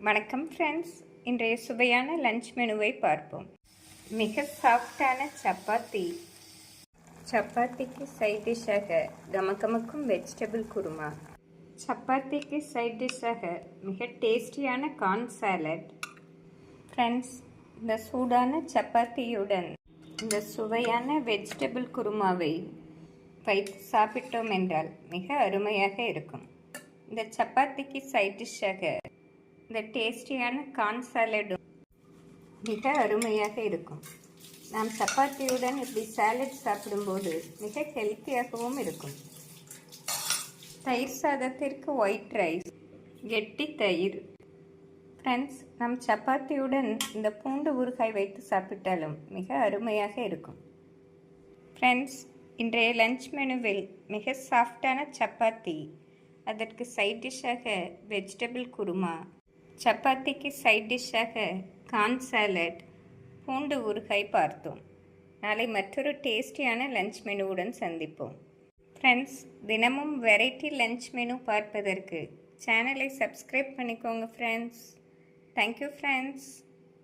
வணக்கம் ஃப்ரெண்ட்ஸ், இன்றைய சுவையான லஞ்ச் மெனுவை பார்ப்போம். மிக சாஃப்டான சப்பாத்திக்கு சைட் டிஷ்ஷாக கமகமக்கும் வெஜிடபிள் குருமா, சப்பாத்திக்கு சைட் டிஷ்ஷாக மிக டேஸ்டியான கார்ன் சாலட். ஃப்ரெண்ட்ஸ், இந்த சூடான சப்பாத்தியுடன் இந்த சுவையான வெஜிடபிள் குருமாவை வைத்து சாப்பிட்டோம் என்றால் மிக அருமையாக இருக்கும். இந்த சப்பாத்திக்கு சைட் டிஷ்ஷாக இந்த டேஸ்டியான கார்ன் சாலடும் மிக அருமையாக இருக்கும். நாம் சப்பாத்தியுடன் இப்படி சாலட் சாப்பிடும்போது மிக ஹெல்த்தியாகவும் இருக்கும். தயிர் சாதத்திற்கு ஒயிட் ரைஸ், கெட்டி தயிர். ஃப்ரெண்ட்ஸ், நம் சப்பாத்தியுடன் இந்த பூண்டு ஊறுகாய் வைத்து சாப்பிட்டாலும் மிக அருமையாக இருக்கும். ஃப்ரெண்ட்ஸ், இன்றைய லஞ்ச் மெனுவில் மிக சாஃப்டான சப்பாத்தி, அதற்கு சைட் டிஷ்ஷாக வெஜிடபிள் குருமா, சப்பாத்திக்கு சைட் டிஷ்ஷாக கார்ன் சாலட், பூண்டு ஊறுகாய் பார்த்தோம். நாளை மற்றொரு டேஸ்டியான லஞ்ச் மெனுவுடன் சந்திப்போம். ஃப்ரெண்ட்ஸ், தினமும் வெரைட்டி லஞ்ச் மெனு பார்ப்பதற்கு சேனலை சப்ஸ்கிரைப் பண்ணிக்கோங்க ஃப்ரெண்ட்ஸ். Thank you friends.